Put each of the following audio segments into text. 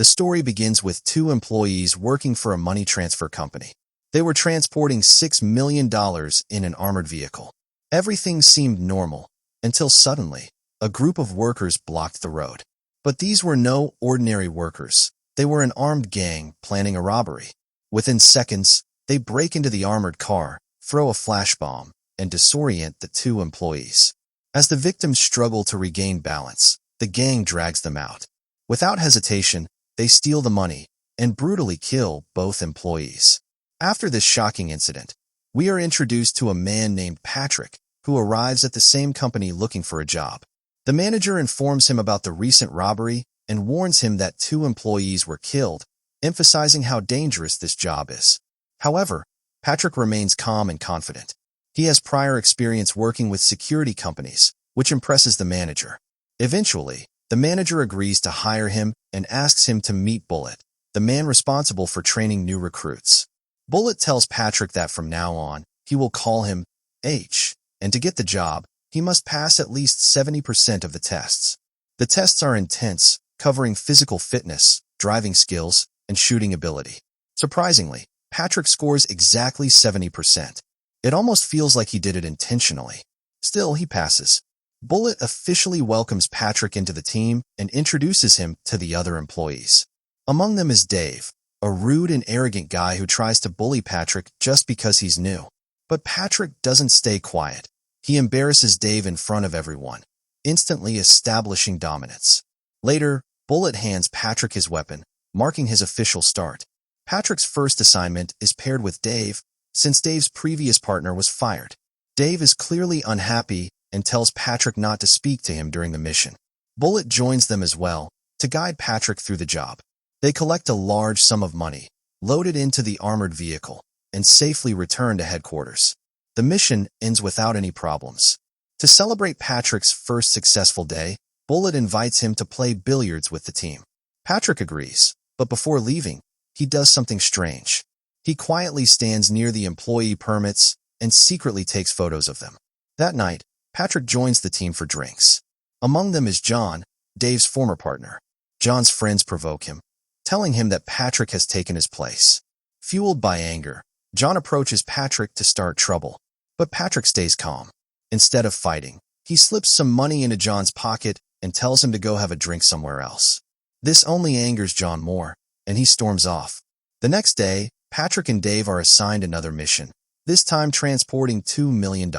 The story begins with two employees working for a money transfer company. They were transporting $6 million in an armored vehicle. Everything seemed normal, until suddenly, a group of workers blocked the road. But these were no ordinary workers. They were an armed gang planning a robbery. Within seconds, they break into the armored car, throw a flash bomb, and disorient the two employees. As the victims struggle to regain balance, the gang drags them out. Without hesitation, they steal the money and brutally kill both employees. After this shocking incident, we are introduced to a man named Patrick, who arrives at the same company looking for a job. The manager informs him about the recent robbery and warns him that two employees were killed, emphasizing how dangerous this job is. However, Patrick remains calm and confident. He has prior experience working with security companies, which impresses the manager. Eventually, the manager agrees to hire him and asks him to meet Bullet, the man responsible for training new recruits. Bullet tells Patrick that from now on, he will call him H, and to get the job, he must pass at least 70% of the tests. The tests are intense, covering physical fitness, driving skills, and shooting ability. Surprisingly, Patrick scores exactly 70%. It almost feels like he did it intentionally. Still, he passes. Bullet officially welcomes Patrick into the team and introduces him to the other employees. Among them is Dave, a rude and arrogant guy who tries to bully Patrick just because he's new. But Patrick doesn't stay quiet. He embarrasses Dave in front of everyone, instantly establishing dominance. Later, Bullet hands Patrick his weapon, marking his official start. Patrick's first assignment is paired with Dave, since Dave's previous partner was fired. Dave is clearly unhappy and tells Patrick not to speak to him during the mission. Bullet joins them as well, to guide Patrick through the job. They collect a large sum of money, load it into the armored vehicle, and safely return to headquarters. The mission ends without any problems. To celebrate Patrick's first successful day, Bullet invites him to play billiards with the team. Patrick agrees, but before leaving, he does something strange. He quietly stands near the employee permits and secretly takes photos of them. That night, Patrick joins the team for drinks. Among them is John, Dave's former partner. John's friends provoke him, telling him that Patrick has taken his place. Fueled by anger, John approaches Patrick to start trouble, but Patrick stays calm. Instead of fighting, he slips some money into John's pocket and tells him to go have a drink somewhere else. This only angers John more, and he storms off. The next day, Patrick and Dave are assigned another mission, this time transporting $2 million.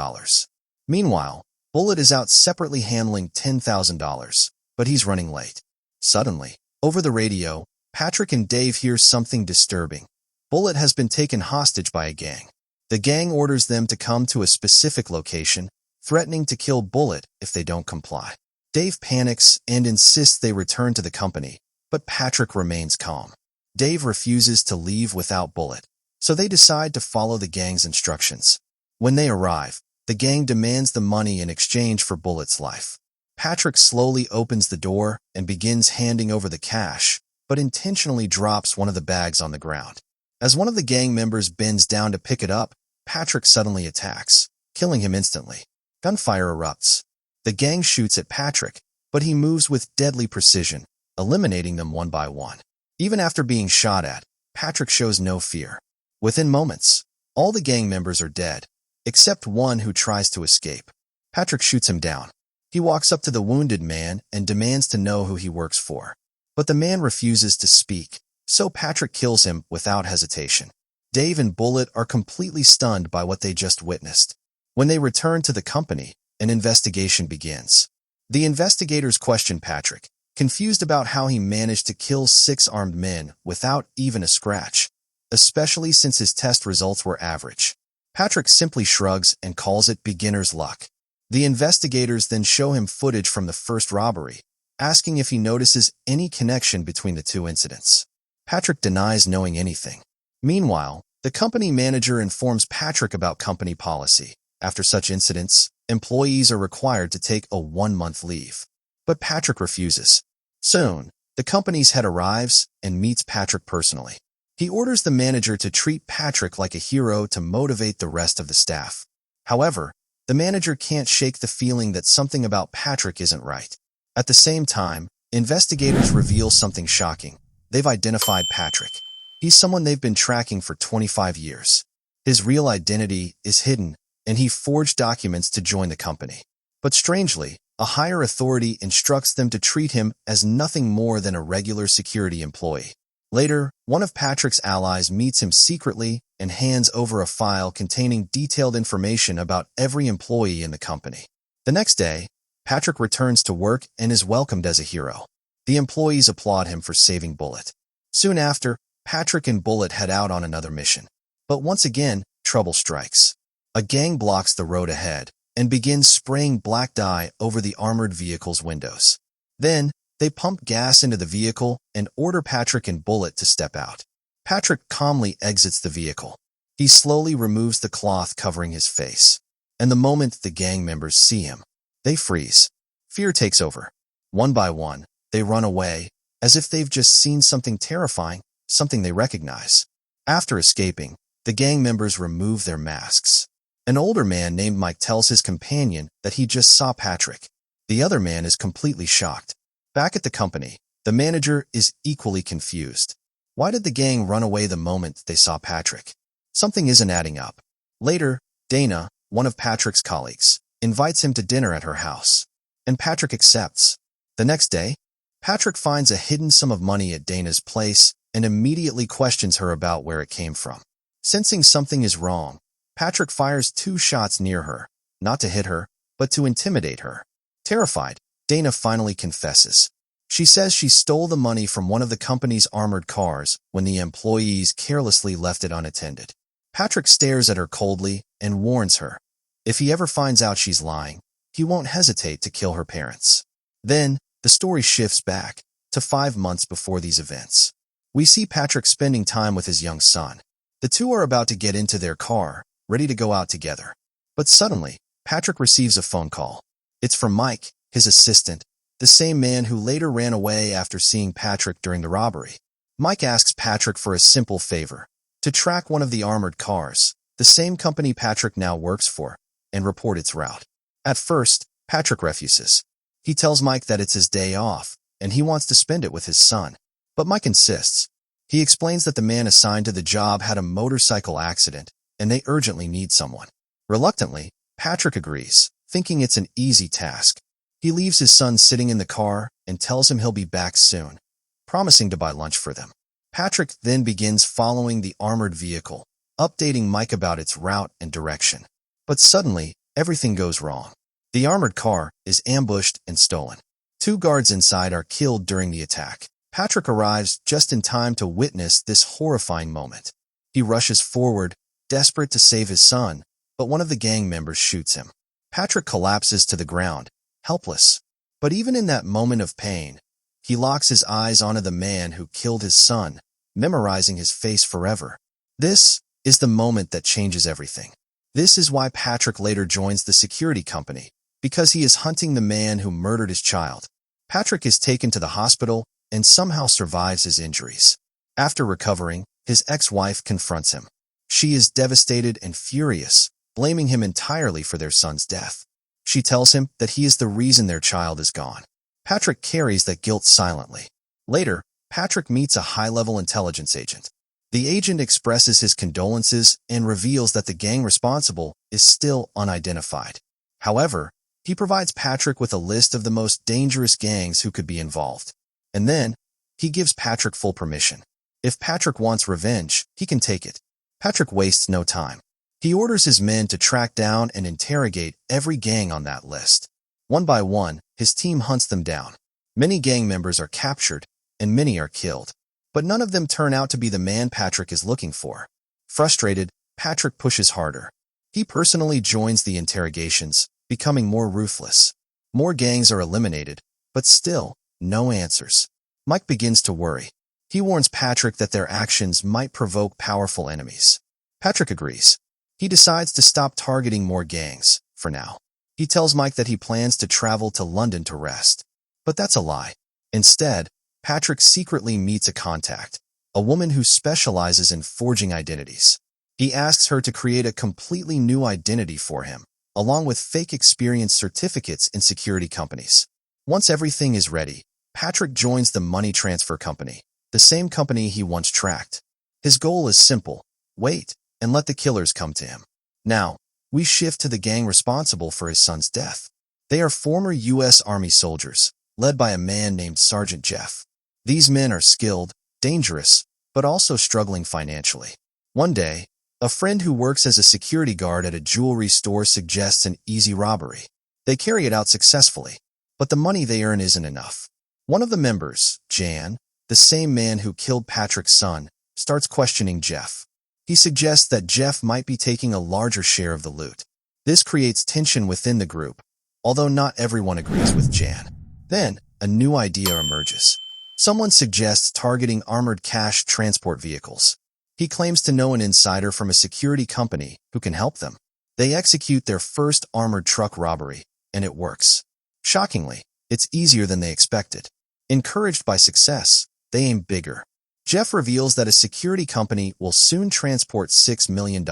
Meanwhile, Bullet is out separately handling $10,000, but he's running late. Suddenly, over the radio, Patrick and Dave hear something disturbing. Bullet has been taken hostage by a gang. The gang orders them to come to a specific location, threatening to kill Bullet if they don't comply. Dave panics and insists they return to the company, but Patrick remains calm. Dave refuses to leave without Bullet, so they decide to follow the gang's instructions. When they arrive, the gang demands the money in exchange for Bullet's life. Patrick slowly opens the door and begins handing over the cash, but intentionally drops one of the bags on the ground. As one of the gang members bends down to pick it up, Patrick suddenly attacks, killing him instantly. Gunfire erupts. The gang shoots at Patrick, but he moves with deadly precision, eliminating them one by one. Even after being shot at, Patrick shows no fear. Within moments, all the gang members are dead, except one who tries to escape. Patrick shoots him down. He walks up to the wounded man and demands to know who he works for. But the man refuses to speak, so Patrick kills him without hesitation. Dave and Bullet are completely stunned by what they just witnessed. When they return to the company, an investigation begins. The investigators question Patrick, confused about how he managed to kill 6 armed men without even a scratch, especially since his test results were average. Patrick simply shrugs and calls it beginner's luck. The investigators then show him footage from the first robbery, asking if he notices any connection between the two incidents. Patrick denies knowing anything. Meanwhile, the company manager informs Patrick about company policy. After such incidents, employees are required to take a 1-month leave. But Patrick refuses. Soon, the company's head arrives and meets Patrick personally. He orders the manager to treat Patrick like a hero to motivate the rest of the staff. However, the manager can't shake the feeling that something about Patrick isn't right. At the same time, investigators reveal something shocking. they've identified Patrick. He's someone they've been tracking for 25 years. His real identity is hidden, and he forged documents to join the company. But strangely, a higher authority instructs them to treat him as nothing more than a regular security employee. Later, one of Patrick's allies meets him secretly and hands over a file containing detailed information about every employee in the company. The next day, Patrick returns to work and is welcomed as a hero. The employees applaud him for saving Bullet. Soon after, Patrick and Bullet head out on another mission. But once again, trouble strikes. A gang blocks the road ahead and begins spraying black dye over the armored vehicle's windows. Then, they pump gas into the vehicle and order Patrick and Bullet to step out. Patrick calmly exits the vehicle. He slowly removes the cloth covering his face. And the moment the gang members see him, they freeze. Fear takes over. One by one, they run away, as if they've just seen something terrifying, something they recognize. After escaping, the gang members remove their masks. An older man named Mike tells his companion that he just saw Patrick. The other man is completely shocked. Back at the company, the manager is equally confused. Why did the gang run away the moment they saw Patrick? Something isn't adding up. Later, Dana, one of Patrick's colleagues, invites him to dinner at her house, and Patrick accepts. The next day, Patrick finds a hidden sum of money at Dana's place and immediately questions her about where it came from. Sensing something is wrong, Patrick fires 2 shots near her, not to hit her, but to intimidate her. Terrified, Dana finally confesses. She says she stole the money from one of the company's armored cars when the employees carelessly left it unattended. Patrick stares at her coldly and warns her. If he ever finds out she's lying, he won't hesitate to kill her parents. Then, the story shifts back to 5 months before these events. We see Patrick spending time with his young son. The two are about to get into their car, ready to go out together. But suddenly, Patrick receives a phone call. It's from Mike, his assistant, the same man who later ran away after seeing Patrick during the robbery. Mike asks Patrick for a simple favor, to track one of the armored cars, the same company Patrick now works for, and report its route. At first, Patrick refuses. He tells Mike that it's his day off, and he wants to spend it with his son. But Mike insists. He explains that the man assigned to the job had a motorcycle accident, and they urgently need someone. Reluctantly, Patrick agrees, thinking it's an easy task. He leaves his son sitting in the car and tells him he'll be back soon, promising to buy lunch for them. Patrick then begins following the armored vehicle, updating Mike about its route and direction. But suddenly, everything goes wrong. The armored car is ambushed and stolen. 2 guards inside are killed during the attack. Patrick arrives just in time to witness this horrifying moment. He rushes forward, desperate to save his son, but one of the gang members shoots him. Patrick collapses to the ground, helpless. But even in that moment of pain, he locks his eyes onto the man who killed his son, memorizing his face forever. This is the moment that changes everything. This is why Patrick later joins the security company, because he is hunting the man who murdered his child. Patrick is taken to the hospital and somehow survives his injuries. After recovering, his ex-wife confronts him. She is devastated and furious, blaming him entirely for their son's death. She tells him that he is the reason their child is gone. Patrick carries that guilt silently. Later, Patrick meets a high-level intelligence agent. The agent expresses his condolences and reveals that the gang responsible is still unidentified. However, he provides Patrick with a list of the most dangerous gangs who could be involved. And then, he gives Patrick full permission. If Patrick wants revenge, he can take it. Patrick wastes no time. He orders his men to track down and interrogate every gang on that list. One by one, his team hunts them down. Many gang members are captured, and many are killed. But none of them turn out to be the man Patrick is looking for. Frustrated, Patrick pushes harder. He personally joins the interrogations, becoming more ruthless. More gangs are eliminated, but still, no answers. Mike begins to worry. He warns Patrick that their actions might provoke powerful enemies. Patrick agrees. He decides to stop targeting more gangs, for now. He tells Mike that he plans to travel to London to rest. But that's a lie. Instead, Patrick secretly meets a contact, a woman who specializes in forging identities. He asks her to create a completely new identity for him, along with fake experience certificates in security companies. Once everything is ready, Patrick joins the money transfer company. the same company he once tracked. His goal is simple: wait and let the killers come to him. Now, we shift to the gang responsible for his son's death. They are former U.S. Army soldiers, led by a man named Sergeant Jeff. These men are skilled, dangerous, but also struggling financially. One day, a friend who works as a security guard at a jewelry store suggests an easy robbery. They carry it out successfully, but the money they earn isn't enough. One of the members, Jan, the same man who killed Patrick's son, starts questioning Jeff. He suggests that Jeff might be taking a larger share of the loot. This creates tension within the group, although not everyone agrees with Jan. Then, a new idea emerges. Someone suggests targeting armored cash transport vehicles. He claims to know an insider from a security company who can help them. They execute their first armored truck robbery, and it works. Shockingly, it's easier than they expected. Encouraged by success, they aim bigger. Jeff reveals that a security company will soon transport $6 million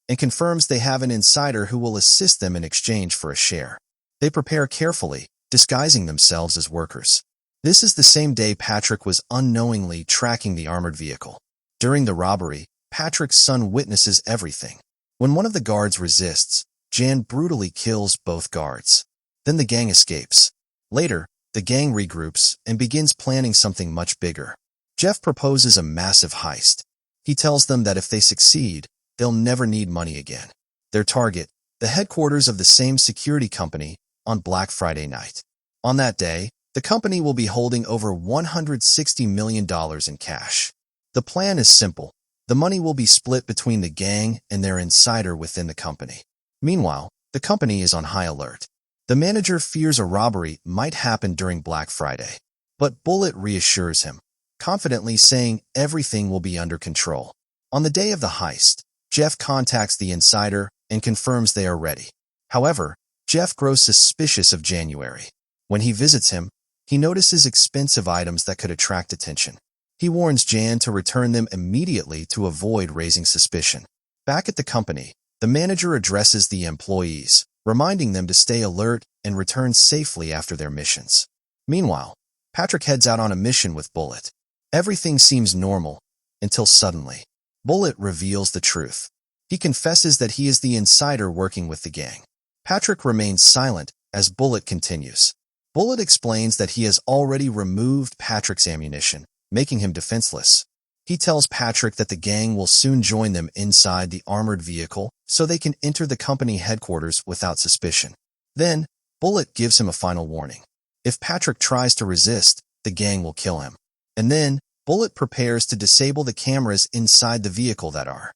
and confirms they have an insider who will assist them in exchange for a share. They prepare carefully, disguising themselves as workers. This is the same day Patrick was unknowingly tracking the armored vehicle. During the robbery, Patrick's son witnesses everything. When one of the guards resists, Jan brutally kills both guards. Then the gang escapes. Later, the gang regroups and begins planning something much bigger. Jeff proposes a massive heist. He tells them that if they succeed, they'll never need money again. Their target, the headquarters of the same security company, on Black Friday night. On that day, the company will be holding over $160 million in cash. The plan is simple. The money will be split between the gang and their insider within the company. Meanwhile, the company is on high alert. The manager fears a robbery might happen during Black Friday, but Bullet reassures him, confidently saying everything will be under control. On the day of the heist, Jeff contacts the insider and confirms they are ready. However, Jeff grows suspicious of January. When he visits him, he notices expensive items that could attract attention. He warns Jan to return them immediately to avoid raising suspicion. Back at the company, the manager addresses the employees, reminding them to stay alert and return safely after their missions. Meanwhile, Patrick heads out on a mission with Bullet. Everything seems normal, until suddenly, Bullet reveals the truth. He confesses that he is the insider working with the gang. Patrick remains silent as Bullet continues. Bullet explains that he has already removed Patrick's ammunition, making him defenseless. He tells Patrick that the gang will soon join them inside the armored vehicle so they can enter the company headquarters without suspicion. Then, Bullet gives him a final warning. If Patrick tries to resist, the gang will kill him. And then, Bullet prepares to disable the cameras inside the vehicle that are.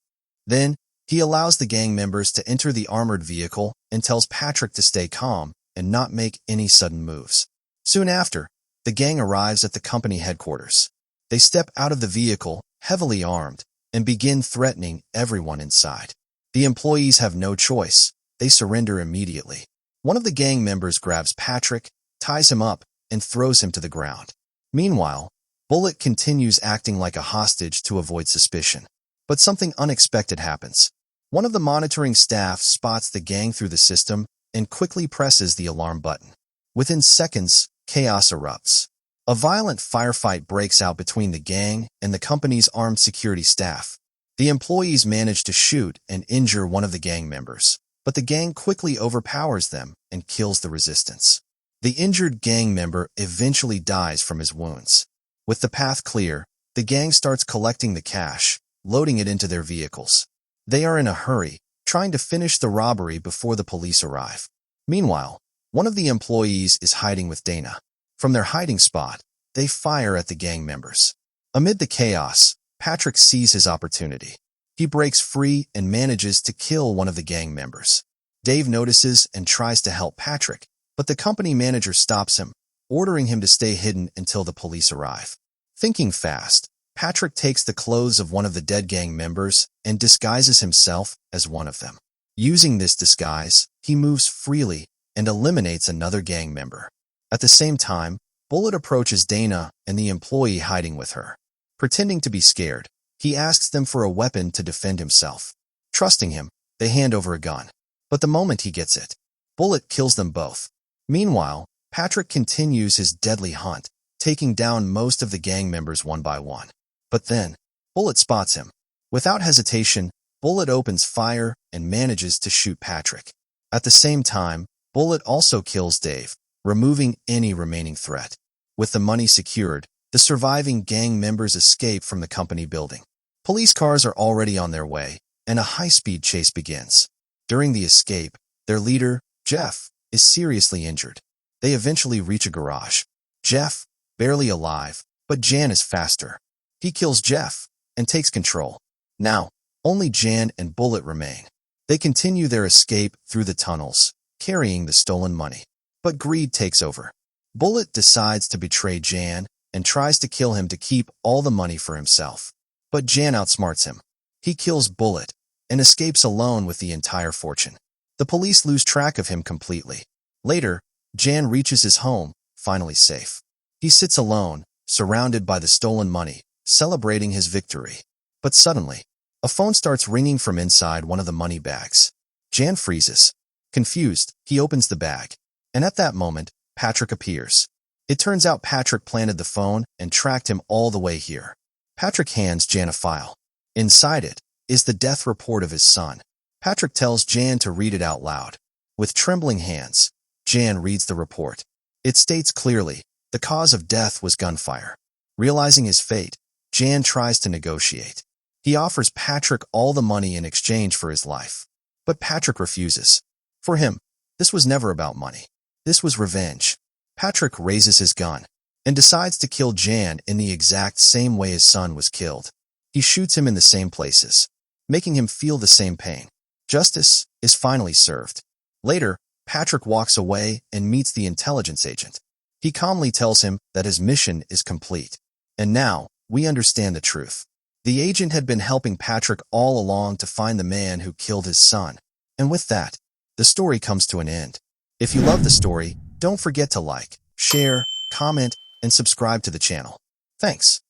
Then, he allows the gang members to enter the armored vehicle and tells Patrick to stay calm and not make any sudden moves. Soon after, the gang arrives at the company headquarters. They step out of the vehicle, heavily armed, and begin threatening everyone inside. The employees have no choice. They surrender immediately. One of the gang members grabs Patrick, ties him up, and throws him to the ground. Meanwhile, Bullet continues acting like a hostage to avoid suspicion. But something unexpected happens. One of the monitoring staff spots the gang through the system and quickly presses the alarm button. Within seconds, chaos erupts. A violent firefight breaks out between the gang and the company's armed security staff. The employees manage to shoot and injure one of the gang members, but the gang quickly overpowers them and kills the resistance. The injured gang member eventually dies from his wounds. With the path clear, the gang starts collecting the cash, loading it into their vehicles. They are in a hurry, trying to finish the robbery before the police arrive. Meanwhile, one of the employees is hiding with Dana. From their hiding spot, they fire at the gang members. Amid the chaos, Patrick sees his opportunity. He breaks free and manages to kill one of the gang members. Dave notices and tries to help Patrick, but the company manager stops him, ordering him to stay hidden until the police arrive. Thinking fast, Patrick takes the clothes of one of the dead gang members and disguises himself as one of them. Using this disguise, he moves freely and eliminates another gang member. At the same time, Bullet approaches Dana and the employee hiding with her. Pretending to be scared, he asks them for a weapon to defend himself. Trusting him, they hand over a gun. But the moment he gets it, Bullet kills them both. Meanwhile, Patrick continues his deadly hunt, taking down most of the gang members one by one. But then, Bullet spots him. Without hesitation, Bullet opens fire and manages to shoot Patrick. At the same time, Bullet also kills Dave, removing any remaining threat. With the money secured, the surviving gang members escape from the company building. Police cars are already on their way, and a high-speed chase begins. During the escape, their leader, Jeff, is seriously injured. They eventually reach a garage. Jeff, barely alive, but Jan is faster. He kills Jeff and takes control. Now, only Jan and Bullet remain. They continue their escape through the tunnels, carrying the stolen money. But greed takes over. Bullet decides to betray Jan and tries to kill him to keep all the money for himself. But Jan outsmarts him. He kills Bullet and escapes alone with the entire fortune. The police lose track of him completely. Later, Jan reaches his home, finally safe. He sits alone, surrounded by the stolen money, celebrating his victory. But suddenly, a phone starts ringing from inside one of the money bags. Jan freezes. Confused, he opens the bag. And at that moment, Patrick appears. It turns out Patrick planted the phone and tracked him all the way here. Patrick hands Jan a file. Inside it is the death report of his son. Patrick tells Jan to read it out loud. With trembling hands, Jan reads the report. It states clearly, the cause of death was gunfire. Realizing his fate, Jan tries to negotiate. He offers Patrick all the money in exchange for his life. But Patrick refuses. For him, this was never about money. This was revenge. Patrick raises his gun and decides to kill Jan in the exact same way his son was killed. He shoots him in the same places, making him feel the same pain. Justice is finally served. Later, Patrick walks away and meets the intelligence agent. He calmly tells him that his mission is complete. And now, we understand the truth. The agent had been helping Patrick all along to find the man who killed his son. And with that, the story comes to an end. If you love the story, don't forget to like, share, comment, and subscribe to the channel. Thanks.